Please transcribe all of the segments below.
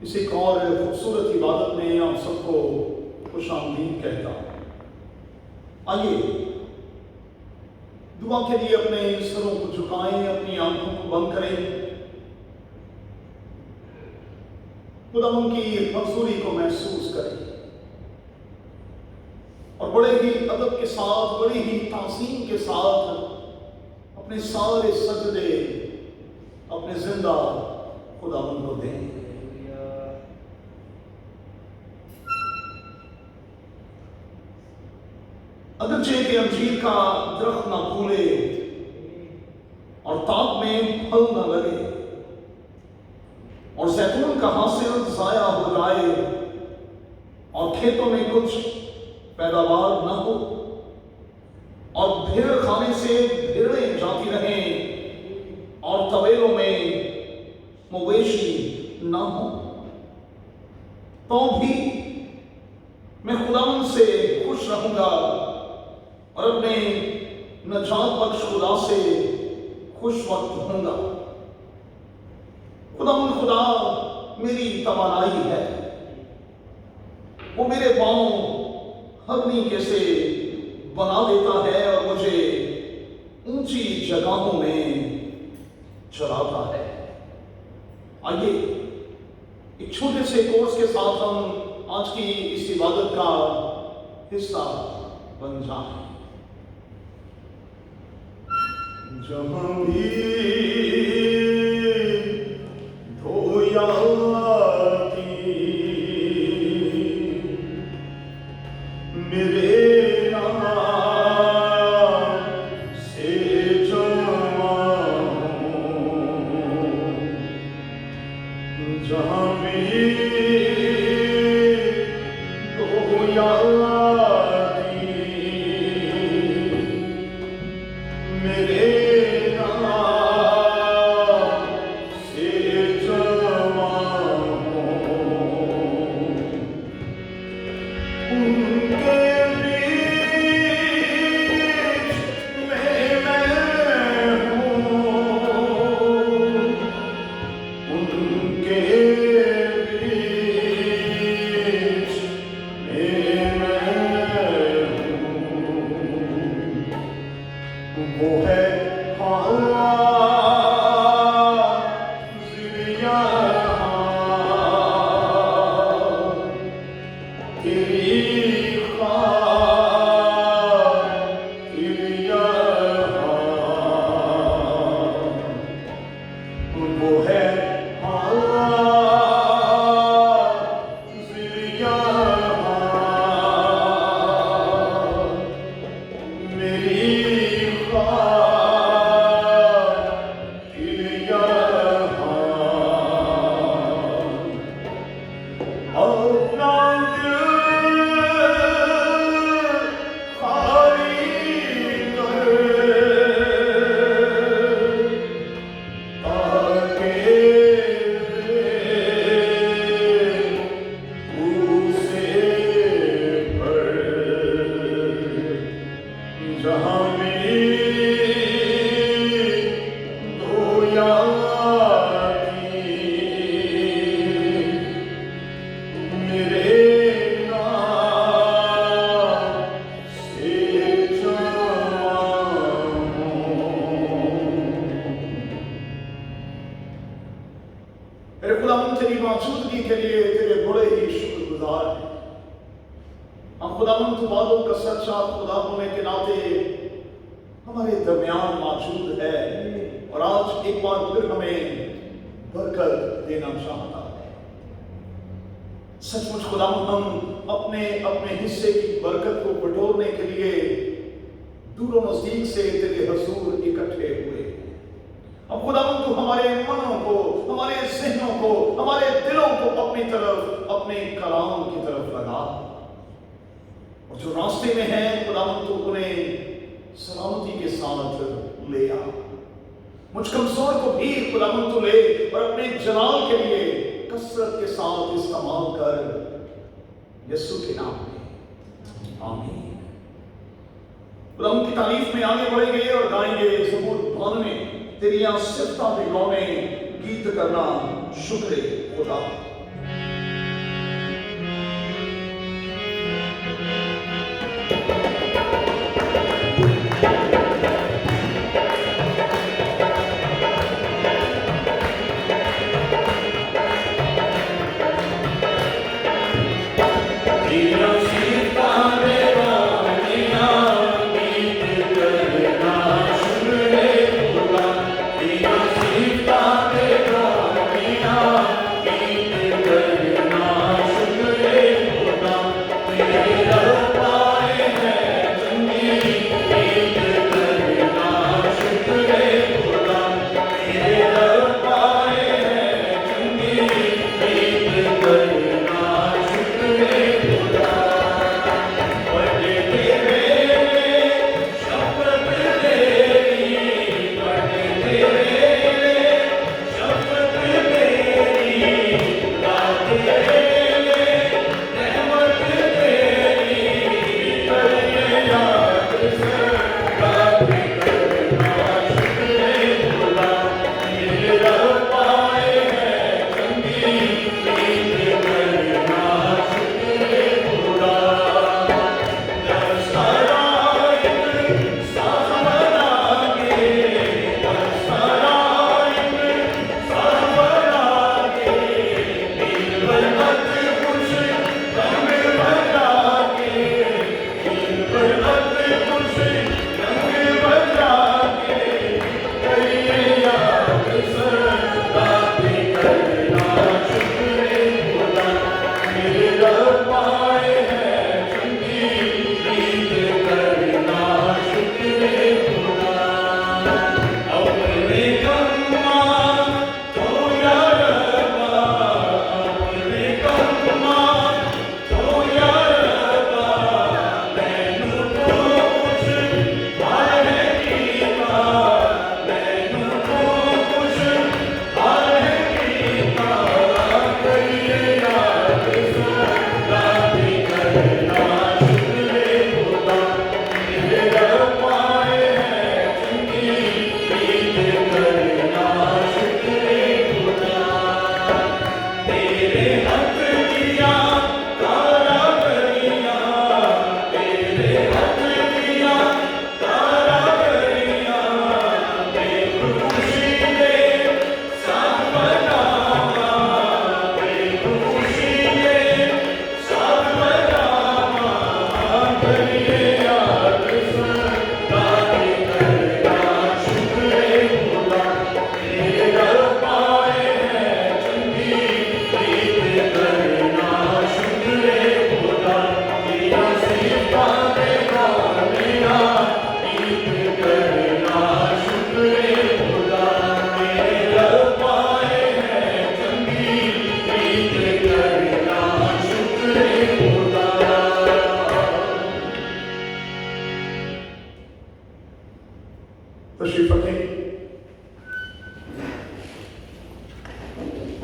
इस एक और खूबसूरत इबादत में आप सबको खुश आमदीद कहता हूं। आइए दुआ के लिए अपने सरों को झुकाएं, अपनी आंखों को बंद करें, खुदा उनकी मंजूरी को महसूस करें और बड़े ही अदब के साथ, बड़ी ही ताज़ीम के साथ अपने सारे सजदे अपने जिंदा खुदा को दें। अगरचे कि अंजीर का दरख्त ना फूले और ताक में फल न लगे और जैतून का हासिल जाया हो जाए और खेतों में कुछ पैदावार न हो और भेड़ खाने से भेड़ें जाती रहें और तवेलों में मवेशी न हो, तो भी मैं खुदावंद से खुश रहूंगा और अपने नजात बख्श खुदा से खुश वक्त होऊंगा। खुदा मेरी तवानाई है, वो मेरे पांव हरनी कैसे बना देता है और मुझे ऊंची जगहों में चलाता है। आइए एक छोटे से कोर्स के साथ हम आज की इस इबादत का हिस्सा बन जाएं। जहाँ भी धोया मेरे नाम से जहाँ भी धोया खुदा की तारीफ में आगे बढ़ेंगे और गाएंगे ज़बूर 92 तेरी सिफ़ता में गीत करना शुक्र खुदा।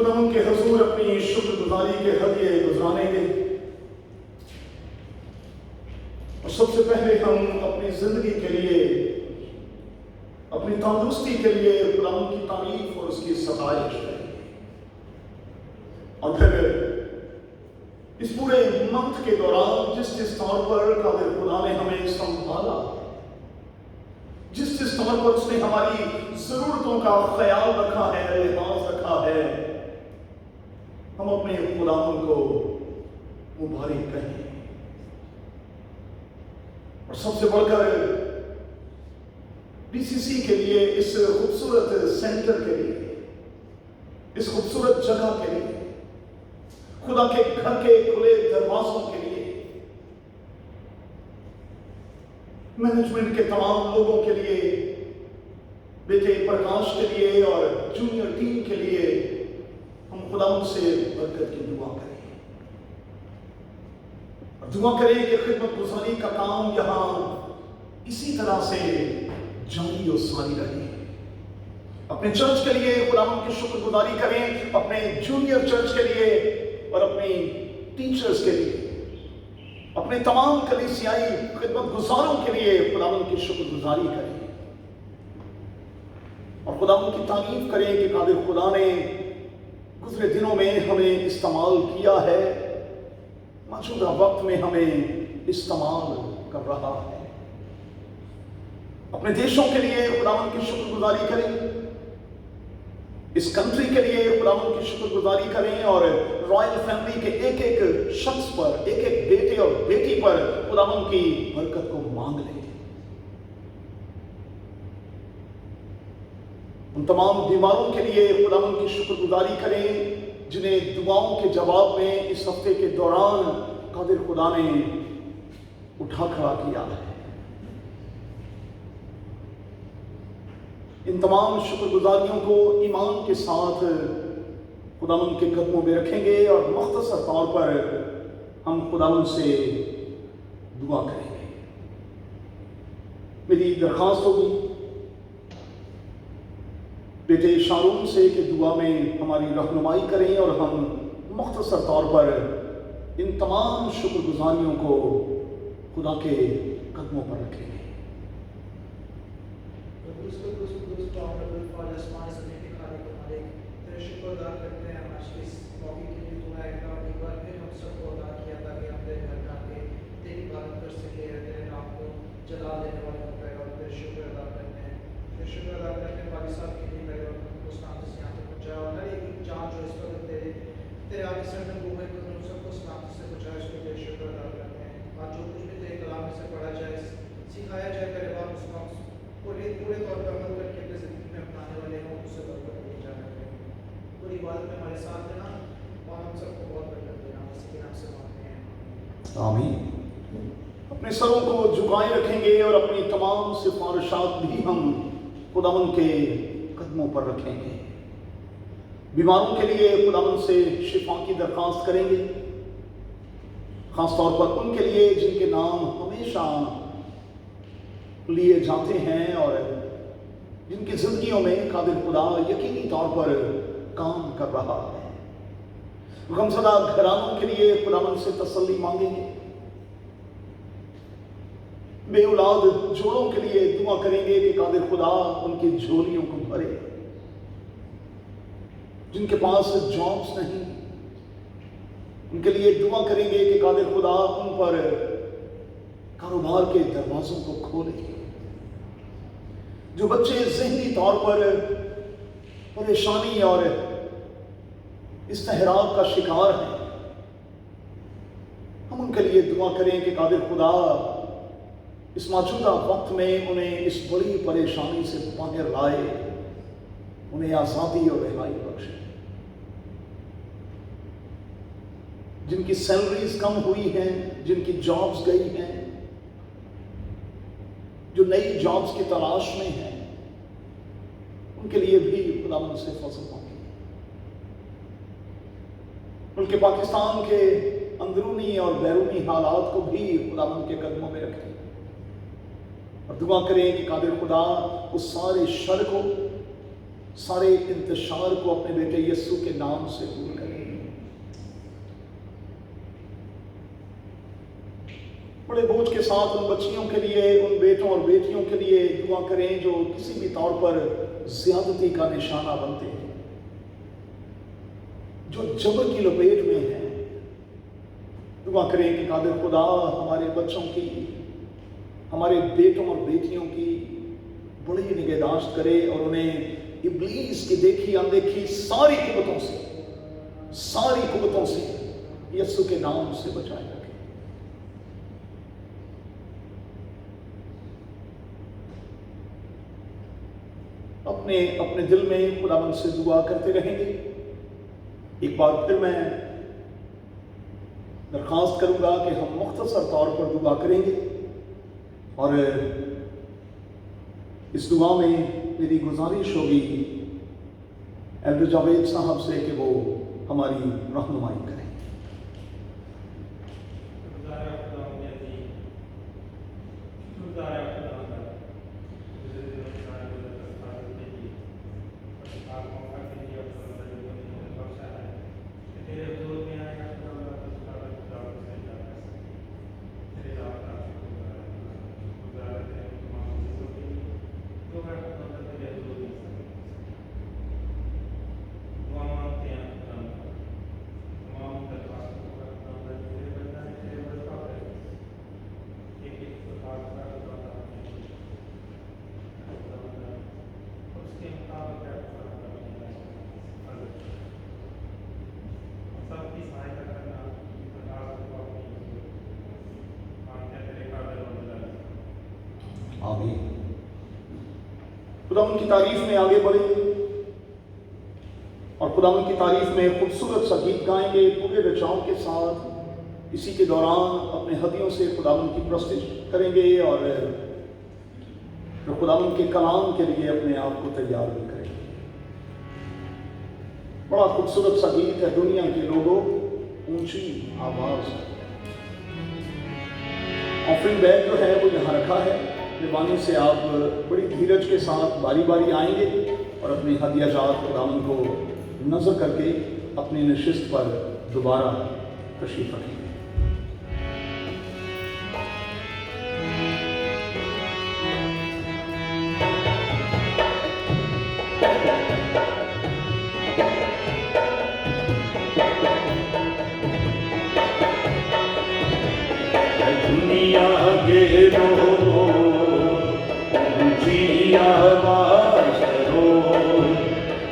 खुदा उनके हजूर अपनी शुक्रगुजारी के हदिये गुजरानेंगे। और सबसे पहले हम अपनी जिंदगी के लिए, अपनी तंदुरुस्ती के लिए खुदा की तारीफ और उसकी सताइश करेंगे। और फिर इस पूरे मंथ के दौरान जिस जिस तौर पर कादिर खुदा ने हमें संभाला, जिस जिस तौर पर उसने हमारी जरूरतों का ख्याल रखा है, लिहाज रखा है, हम अपने खुदावन को मुबारक कहें। और सबसे बढ़कर बीसीसी के लिए, इस खूबसूरत सेंटर के लिए, इस खूबसूरत जगह के लिए, खुदा के घर के खुले दरवाजों के लिए, मैनेजमेंट के तमाम लोगों के लिए, बेटे प्रकाश के लिए और जूनियर टीम के लिए हम खुदा से बरकत की दुआ करें। और दुआ करें कि खिदमत गुजारी का काम यहाँ इसी तरह से जारी और सारी रहे। अपने चर्च के लिए खुदा की शुक्रगुजारी करें, अपने जूनियर चर्च के लिए और अपने टीचर्स के लिए, अपने तमाम कलीसियाई खिदमत गुजारों के लिए खुदावंद की शुक्रगुजारी करें। और खुदावंद की तारीफ करें कि कादिर खुदा ने गुजरे दिनों में हमें इस्तेमाल किया है, मौजूदा वक्त में हमें इस्तेमाल कर रहा है। अपने देशों के लिए खुदावंद की शुक्रगुजारी करें, इस कंट्री के लिए खुदावंद की शुक्रगुजारी करें और रॉयल फैमिली के एक एक शख्स पर, एक एक बेटे और बेटी पर खुदावंद की बरकत को मांग लें। उन तमाम बीमारों के लिए खुदावंद की शुक्रगुजारी करें जिन्हें दुआओं के जवाब में इस हफ्ते के दौरान कादिर खुदा ने उठा खड़ा किया है। इन तमाम शुक्रगुजारियों को ईमान के साथ खुदावंद के कदमों में रखेंगे और मुख्तसर तौर पर हम खुदावंद से दुआ करेंगे। मेरी दरख्वास्त होगी बेटे शारून से कि दुआ में हमारी रहनुमाई करें और हम मुख्तसर तौर पर इन तमाम शुक्रगुजारियों को खुदा के कदमों पर रखेंगे। आमीन। अपने सरों को झुकाए रखेंगे और अपनी तमाम सिफारिशात भी हम खुदावंद के कदमों पर रखेंगे। बीमारों के लिए खुदावंद से शिफा की दरख्वास्त करेंगे, खास तौर पर उनके लिए जिनके नाम हमेशा लिए जाते हैं और जिनकी जिंदगियों में कादिर खुदा यकीनी तौर पर काम कर रहा है। गमज़दा घरानों के लिए खुदावंद से तसल्ली मांगेंगे। बे औलाद जोड़ों के लिए दुआ करेंगे कि कादिर खुदा उनकी झोलियों को भरे। जिनके पास जॉब्स नहीं, उनके लिए दुआ करेंगे कि कादिर खुदा उन पर कारोबार के दरवाजों को खोले। जो बच्चे ज़हनी तौर पर परेशानी और इस्तेहराब का शिकार हैं, हम उनके लिए दुआ करें कि कादिर खुदा इस मौजूदा वक्त में उन्हें इस बड़ी परेशानी से बाहर लाए, उन्हें आज़ादी और रिहाई बख्शे। जिनकी सैलरीज कम हुई हैं, जिनकी जॉब्स गई हैं, जो नई जॉब्स की तलाश में हैं, उनके लिए भी खुदावंद से फजल मांगे। बल्कि पाकिस्तान के अंदरूनी और बैरूनी हालात को भी खुदावंद के कदमों में रखें और दुआ करें कि कादिर खुदा उस सारे शर को, सारे इंतशार को अपने बेटे यीशु के नाम से दूर करें। बड़े बोझ के साथ उन बच्चियों के लिए, उन बेटों और बेटियों के लिए दुआ करें जो किसी भी तौर पर ज्यादती का निशाना बनते हैं, जो जबर की लपेट में हैं। दुआ करें कि कादिर खुदा हमारे बच्चों की, हमारे बेटों और बेटियों की बड़ी निगहदाश्त करे और उन्हें इब्लीस की देखी अनदेखी सारी कुव्वतों से यीशु के नाम से बचाए रखे। अपने अपने दिल में खुदावंद से दुआ करते रहेंगे। एक बार फिर मैं दरख्वास्त करूंगा कि हम मुख्तसर तौर पर दुआ करेंगे और इस दुआ में मेरी गुजारिश होगी एल्डर जावेद साहब से कि वो हमारी रहनुमाई करें। खुदावंद की तारीफ में आगे बढ़ेंगे और खुदावंद की तारीफ में खूबसूरत सा गीत गाएंगे पूरे रचाओं के साथ। इसी के दौरान अपने हदियों से खुदावंद की प्रस्तुति करेंगे और खुदावंद के कलाम के लिए अपने आप को तैयार भी करेंगे। बड़ा खूबसूरत सा गीत है, दुनिया के लोगों ऊंची आवाज। ऑफरिंग बैग जो है वो यहाँ रखा है, मेहरबानी से आप बड़ी धीरज के साथ बारी बारी आएंगे और अपनी हदियाजात खुदावंद को नजर करके अपनी नशिस्त पर दोबारा तशरीफ रखेंगे। दुनिया के लोगों ऊंची आवाज करो,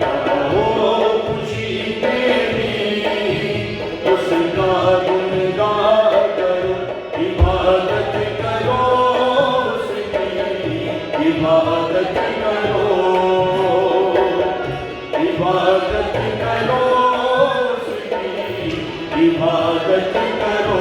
गाओ खुशी मेरी, उसका गुणगान करो, इबादत करो उसकी, इबादत करो, इबादत करो उसकी, इबादत करो।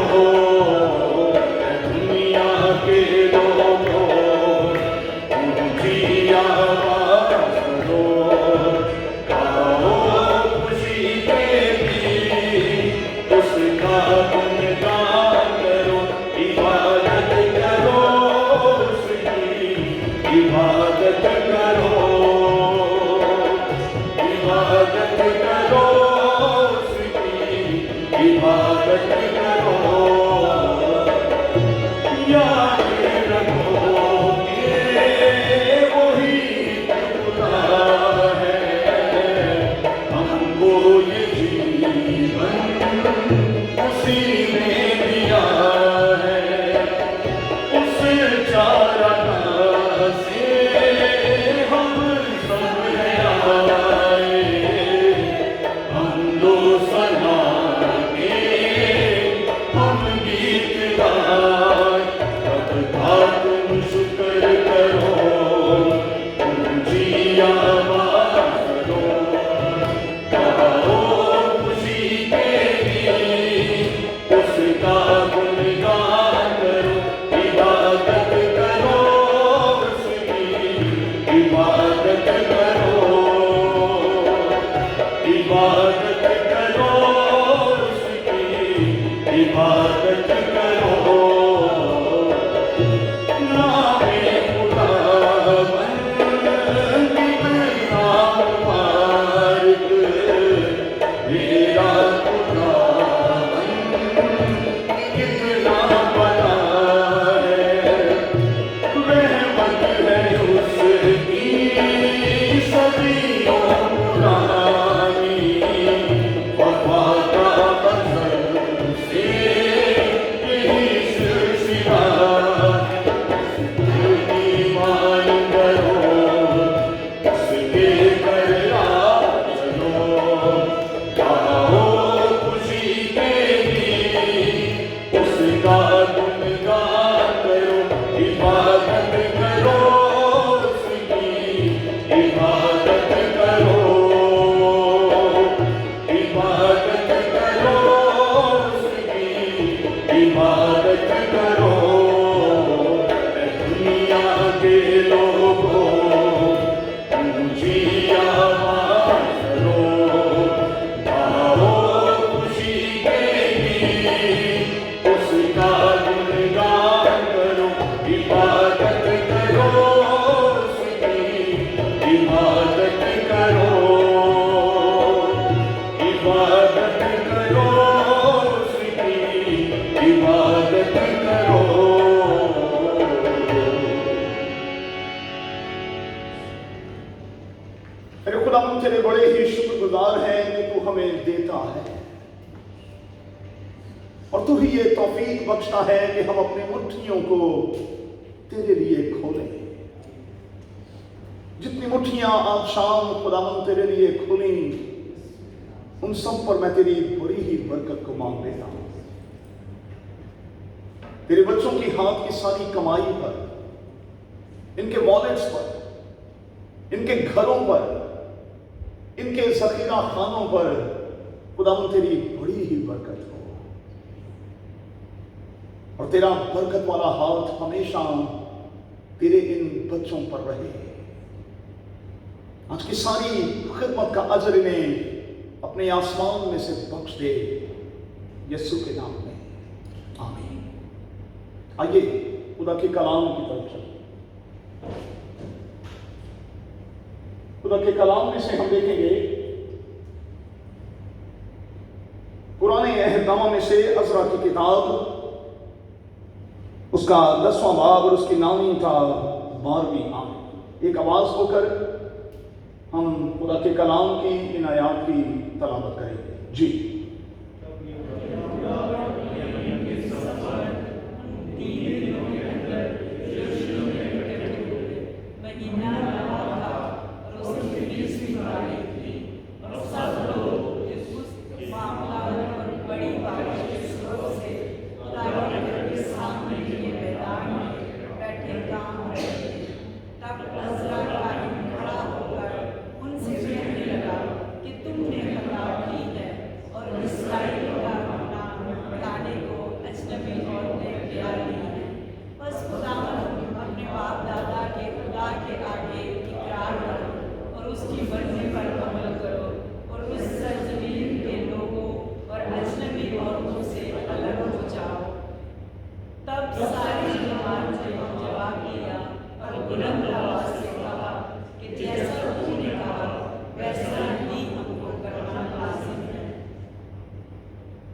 है, और तू ही ये तौफीक बख्शता है कि हम अपनी मुट्ठियों को तेरे लिए खोलें। जितनी मुट्ठियां आज शाम खुदावंद तेरे लिए खोली, उन सब पर मैं तेरी बड़ी ही बरकत को मांग लेता हूं। तेरे बच्चों की हाथ की सारी कमाई पर, इनके वॉलेट्स पर, इनके घरों पर, इनके जखीरा खानों पर खुदावंद तेरी बड़ी ही बरकत हो, और तेरा बरकत वाला हाथ हमेशा तेरे इन बच्चों पर रहे। आज की सारी खिदमत का अजर इन्हें अपने आसमान में से बख्श दे, यीशु के नाम में, आमीन। आइए खुदा के कलाम की तरफ चलें। खुदा के कलाम में से हम देखेंगे पुराने अहदनामा में से अज़रा की किताब, उसका 10वां बाब और उसकी नामी था 12वीं आयत। एक आवाज होकर हम खुदा के कलाम की इन आयात की तलावत करेंगे। जी।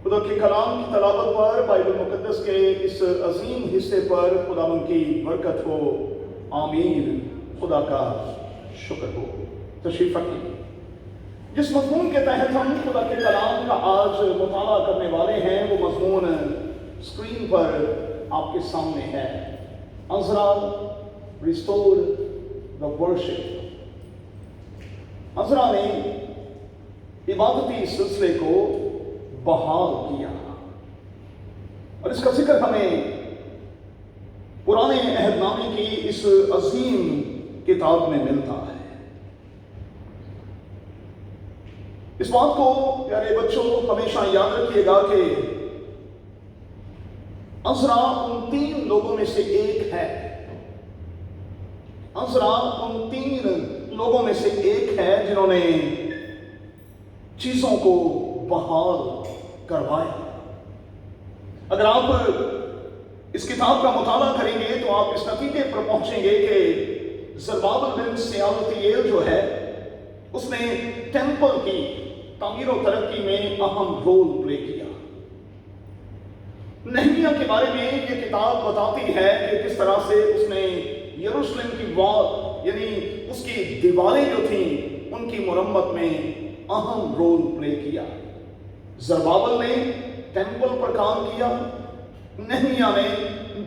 खुदा के कलाम की तलावत पर, बाइबल मुकद्दस के इस अजीम हिस्से पर खुदावंद की बरकत हो, आमीन। खुदा का शुक्र हो। तशरीफ रखिए। जिस मजमून के तहत हम खुदा के कलाम का आज मुताला करने वाले हैं, वो मजमून स्क्रीन पर आपके सामने है। Azra restore the worship. Azra ने इबादती सिलसिले को बहाल किया, और इसका जिक्र हमें पुराने अहदनामे की इस अजीम किताब में मिलता है। इस बात को प्यारे बच्चों हमेशा याद रखिएगा कि अज़रा उन 3 लोगों में से एक है। अज़रा उन 3 लोगों में से एक है जिन्होंने चीजों को बहाल करवाया। अगर आप इस किताब का मुताला करेंगे तो आप इस नतीजे पर पहुंचेंगे कि ज़रुब्बाबेल बिन शेअल्तियेल जो है, उसने टेंपल की तामीर और तरक्की में अहम रोल प्ले किया। नहमिया के बारे में ये किताब बताती है कि किस तरह से उसने यरूशलेम की वॉल यानी उसकी दीवारें जो थीं उनकी मुरम्मत में अहम रोल प्ले किया। ज़रुब्बाबेल ने टेंपल पर काम किया, नहमिया ने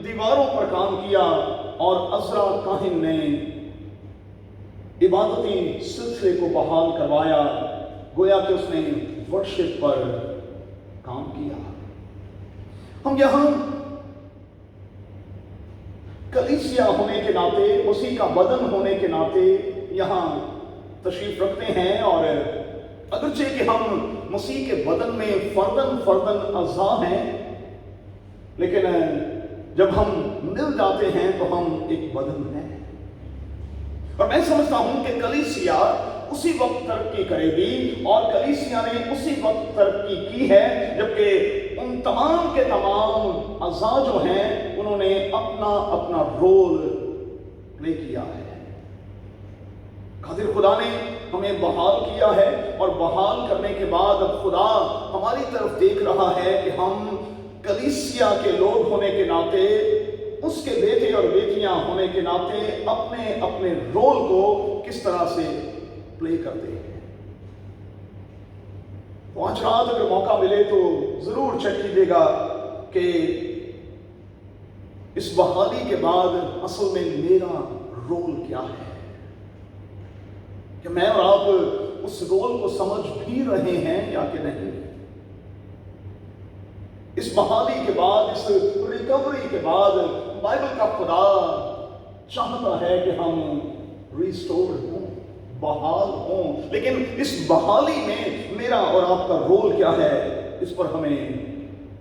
दीवारों पर काम किया, और अज़रा काहिन ने इबादती सिलसिले को बहाल करवाया। गोया कि उसने वर्शिप पर काम किया। हम यहां कलीसिया होने के नाते, उसी का बदन होने के नाते यहां तशरीफ रखते हैं, और अगरचे कि हम मसीह के बदन में फर्दन अज़ा हैं, लेकिन जब हम मिल जाते हैं तो हम एक बदन हैं। और मैं समझता हूं कि कलीसिया उसी वक्त तरक्की करेगी, और कलीसिया ने उसी वक्त तरक्की की है जबकि उन तमाम के तमाम अज़ा जो हैं उन्होंने अपना अपना रोल प्ले किया है। कादिर खुदा ने हमें बहाल किया है, और बहाल करने के बाद अब खुदा हमारी तरफ देख रहा है कि हम कलीसिया के लोग होने के नाते, उसके बेटे और बेटियां होने के नाते अपने अपने रोल को किस तरह से प्ले करते हैं। तो आज रात अगर मौका मिले तो जरूर चेक कीजिएगा कि इस बहाली के बाद असल में मेरा रोल क्या है, कि मैं और आप उस रोल को समझ भी रहे हैं या कि नहीं। इस बहाली के बाद, इस रिकवरी के बाद बाइबल का खुदा चाहता है कि हम रिस्टोर हों, बहाल हों। लेकिन इस बहाली में मेरा और आपका रोल क्या है, इस पर हमें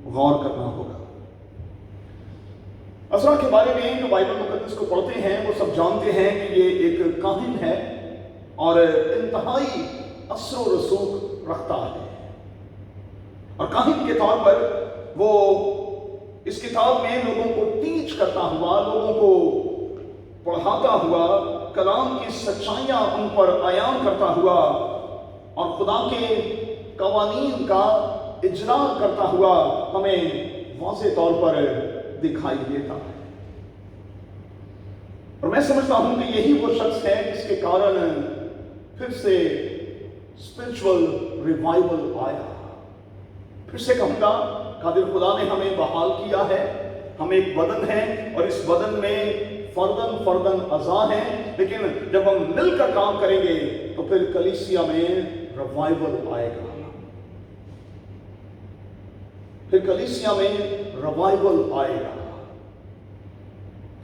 गौर करना होगा। अज़रा के बारे में जो बाइबल मुकद्दस को पढ़ते हैं वो सब जानते हैं कि ये एक काहिन है और इंतहाई असर व रसूख रखता है। और काहिन के तौर पर वो इस किताब में लोगों को टीच करता हुआ, लोगों को पढ़ाता हुआ, कलाम की सच्चाइयां उन पर आयाम करता हुआ और खुदा के कवानीन का इजरा करता हुआ हमें वाज़ेह तौर पर दिखाई देता है। और मैं समझता हूं कि यही वो शख्स है जिसके कारण फिर से स्पिरिचुअल रिवाइवल आया। फिर से कहूंगा, कादिर खुदा ने हमें बहाल किया है। हम एक बदन है और इस बदन में फर्दन फर्दन अज़ा हैं, लेकिन जब हम मिलकर काम करेंगे तो फिर कलीसिया में रिवाइवल आएगा। फिर कलीसिया में रिवाइवल आएगा।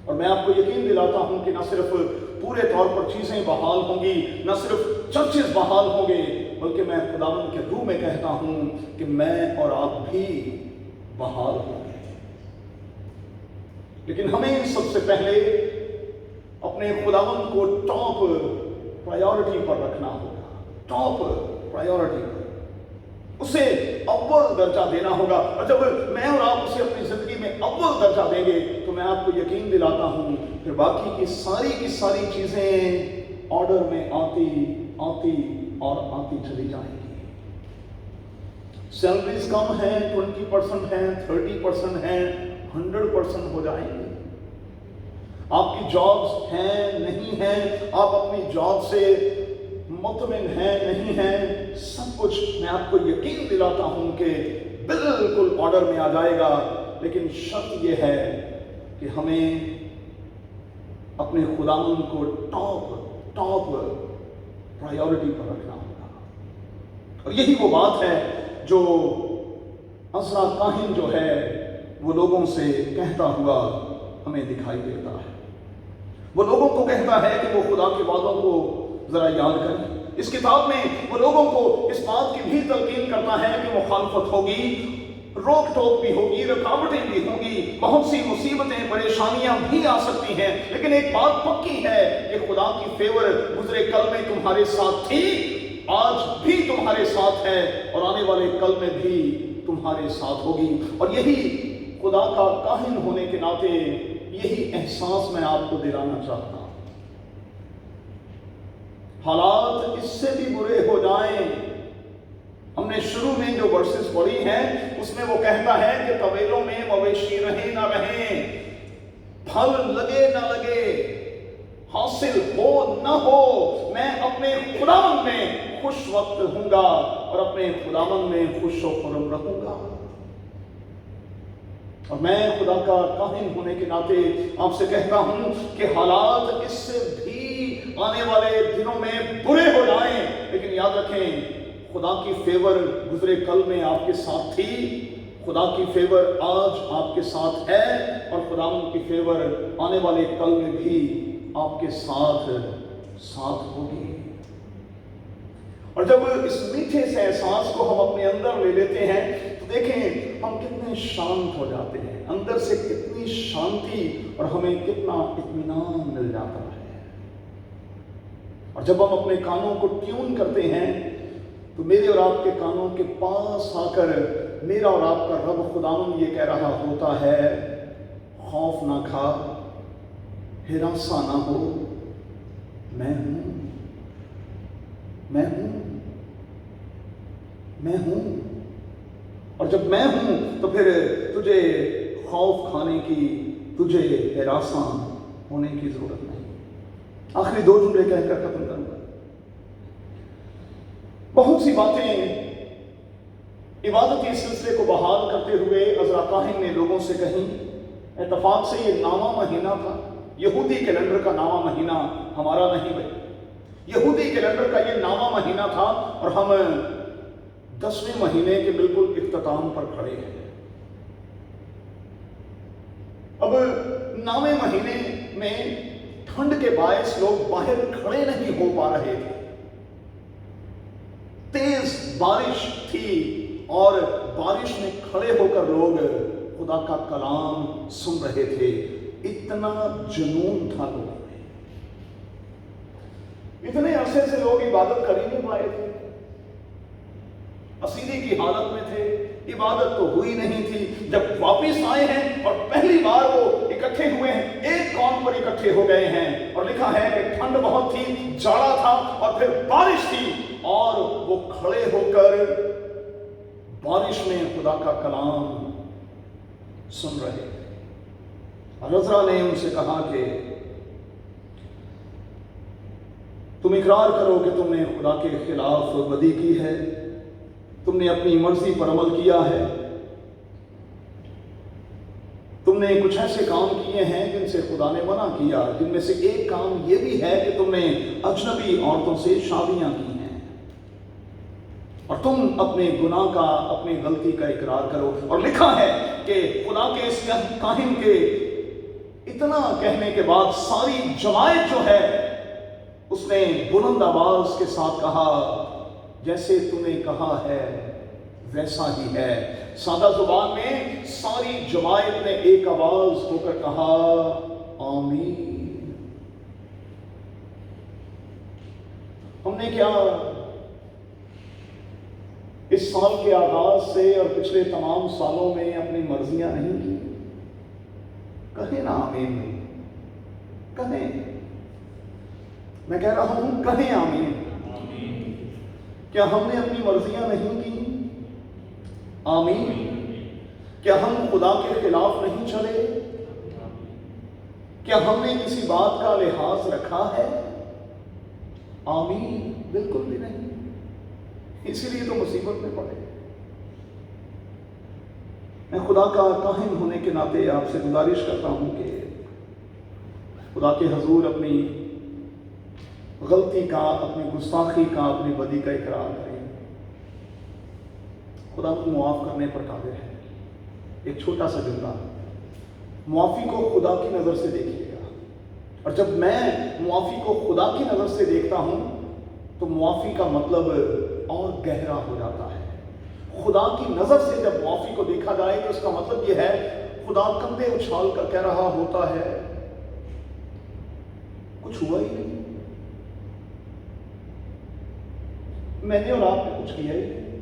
और मैं आपको यकीन दिलाता हूं कि न सिर्फ पूरे तौर पर चीजें बहाल होंगी, न सिर्फ चर्चेस बहाल होंगे, बल्कि मैं खुदावंद के रूह में कहता हूं कि मैं और आप भी बहाल होंगे। लेकिन हमें सबसे पहले अपने खुदावंद को टॉप प्रायोरिटी पर रखना होगा, टॉप प्रायोरिटी पर उसे अव्वल दर्जा देना होगा। और जब मैं और आप उसे अपनी जिंदगी में अव्वल दर्जा देंगे तो मैं आपको यकीन दिलाता हूं फिर बाकी की सारी चीजें ऑर्डर में आती चली जाएंगी। सैलरीज कम है, 20% है, 30% है, 100% हो जाएंगे। आपकी जॉब्स हैं नहीं हैं, आप अपनी जॉब से मुतमिन हैं नहीं हैं, सब कुछ मैं आपको यकीन दिलाता हूं कि बिल्कुल ऑर्डर में आ जाएगा। लेकिन शर्त यह है कि हमें अपने खुदावंद को टॉप प्रायोरिटी पर रखना होगा। और यही वो बात है जो अज़रा काहिन जो है वो लोगों से कहता हुआ हमें दिखाई देता है। वो लोगों को कहता है कि वो खुदा के वादों को जरा याद करें। इस किताब में वो लोगों को इस बात की भी तलकीन करता है कि मुखालफत होगी, रोक टोक भी होगी, रुकावटें भी होंगी, बहुत सी मुसीबतें परेशानियां भी आ सकती हैं, लेकिन एक बात पक्की है कि खुदा की फेवर गुजरे कल में तुम्हारे साथ थी, आज भी तुम्हारे साथ है और आने वाले कल में भी तुम्हारे साथ होगी। और यही खुदा का काहिन होने के नाते यही एहसास मैं आपको दिलाना चाहता हूं। हालात इससे भी बुरे हो जाएं, हमने शुरू में जो वर्सेस पढ़ी हैं उसमें वो कहता है कि तवेलों में मवेशी रहे ना रहे, फल लगे ना लगे, हासिल हो ना हो, मैं अपने खुदावंद में खुश वक्त हूंगा और अपने खुदावंद में खुश व खुर्रम रहूंगा। और मैं खुदा का काहिन होने के नाते आपसे कहता हूं कि हालात इससे भी आने वाले दिनों में बुरे हो जाएं, लेकिन याद रखें खुदा की फेवर गुजरे कल में आपके साथ थी, खुदा की फेवर आज आपके साथ है और खुदा की फेवर आने वाले कल में भी आपके साथ होगी। और जब इस मीठे से एहसास को हम अपने अंदर ले लेते हैं तो देखें हम कितने शांत हो जाते हैं, अंदर से कितनी शांति और हमें कितना इत्मीनान मिल जाता है। और जब हम अपने कानों को ट्यून करते हैं तो मेरे और आपके कानों के पास आकर मेरा और आपका रब खुदावंद ये कह रहा होता है, खौफ ना खा, हिरासा ना हो, मैं हूं, मैं हूं, मैं हूं। और जब मैं हूं तो फिर तुझे खौफ खाने की, तुझे हिरासा होने की जरूरत नहीं। आखिरी दो जुमले कहकर खत्म करूंगा। बहुत सी बातें इबादत के सिलसिले को बहाल करते हुए अज़रा काहिन ने लोगों से कहीं, इत्तफाक से ये नामा महीना था, यहूदी कैलेंडर का नामा महीना हमारा नहीं भाई, यहूदी कैलेंडर का ये नामा महीना था और हम 10वें महीने के बिल्कुल इख्तिताम पर खड़े हैं। अब नामे महीने में ठंड के बायस लोग बाहर खड़े नहीं हो पा रहे थे, तेज बारिश थी और बारिश में खड़े होकर लोग खुदा का कलाम सुन रहे थे। इतना जुनून था लोगों में, इतने अरसे से लोग इबादत कर ही नहीं पाए थे, असीदी की हालत में थे, इबादत तो हुई नहीं थी। जब वापिस आए हैं और पहली बार वो इकट्ठे हुए हैं, एक कौम पर इकट्ठे हो गए हैं और लिखा है कि ठंड बहुत थी, जाड़ा था और फिर बारिश थी और वो खड़े होकर बारिश में खुदा का कलाम सुन रहे थे। और अज़रा ने उनसे कहा कि तुम इकरार करो कि तुमने खुदा के खिलाफ बदी की है, तुमने अपनी मर्जी पर अमल किया है, तुमने कुछ ऐसे काम किए हैं जिनसे खुदा ने मना किया, जिनमें से एक काम यह भी है कि तुमने अजनबी औरतों से शादियां की हैं और तुम अपने गुनाह का, अपनी गलती का इकरार करो। और लिखा है कि खुदा के इस काहिन के इतना कहने के बाद सारी जमायत जो है उसने बुलंद आवाज के साथ कहा, जैसे तूने कहा है वैसा ही है। सादा जुबान में सारी जमायत ने एक आवाज होकर कहा आमीन। हमने क्या इस साल के आगाज से और पिछले तमाम सालों में अपनी मर्जियां नहीं की? कहें ना आमीन, कहें, मैं कह रहा हूं कहें आमीन। क्या हमने अपनी मर्जियां नहीं की? आमीन। क्या हम खुदा के खिलाफ नहीं चले? क्या हमने किसी बात का लिहाज रखा है? आमीन, बिल्कुल भी नहीं। इसीलिए तो मुसीबत में पड़े। मैं खुदा का काहिन होने के नाते आपसे गुजारिश करता हूं कि खुदा के हजूर अपनी गलती का, अपनी गुस्ताखी का, अपनी बदी का इकरार करें। खुदा को मुआफ करने पर काबिल है। एक छोटा सा जुमला, मुआफी को खुदा की नज़र से देखिएगा, और जब मैं मुआफी को खुदा की नज़र से देखता हूं तो मुआफी का मतलब और गहरा हो जाता है। खुदा की नज़र से जब मुआफी को देखा जाए तो इसका मतलब यह है खुदा कंधे उछाल कर कह रहा होता है कुछ हुआ ही नहीं, मैंने और आपने कुछ किया ही नहीं,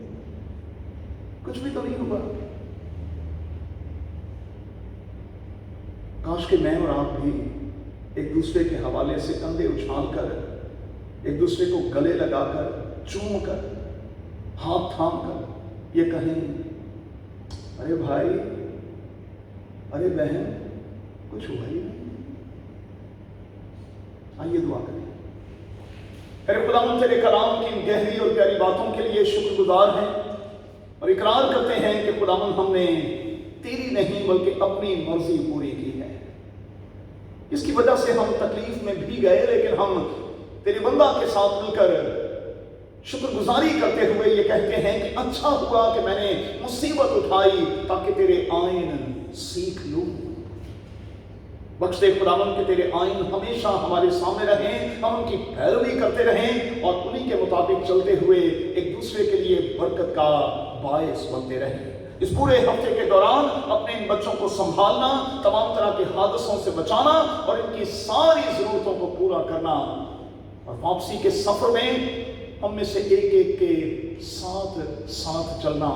कुछ भी तो नहीं हुआ। काश के मैं और आप भी एक दूसरे के हवाले से कंधे उछाल कर, एक दूसरे को गले लगाकर, चूम कर, हाथ थाम कर ये कहें, अरे भाई, अरे बहन, कुछ हुआ ही नहीं। आइए दुआ करें। अरे खुदावंद तेरे कलाम की गहरी और प्यारी बातों के लिए शुक्रगुजार हैं और इकरार करते हैं कि खुदावंद हमने तेरी नहीं बल्कि अपनी मर्जी पूरी की है। इसकी वजह से हम तकलीफ में भी गए, लेकिन हम तेरे बंदा के साथ मिलकर शुक्रगुजारी करते हुए ये कहते हैं कि अच्छा हुआ कि मैंने मुसीबत उठाई ताकि तेरे आइन सीख लूं। बख्श दे खुदावंद के तेरे आइन हमेशा हमारे सामने रहें, हम उनकी पैरवी करते रहें और उन्हीं के मुताबिक चलते हुए एक दूसरे के लिए बरकत का बायस बनते रहें। इस पूरे हफ्ते के दौरान अपने इन बच्चों को संभालना, तमाम तरह के हादसों से बचाना और इनकी सारी जरूरतों को पूरा करना, और वापसी के सफर में हम में से एक एक के साथ साथ चलना,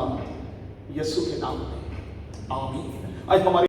यीशु के नाम में आमीन। आज हमारे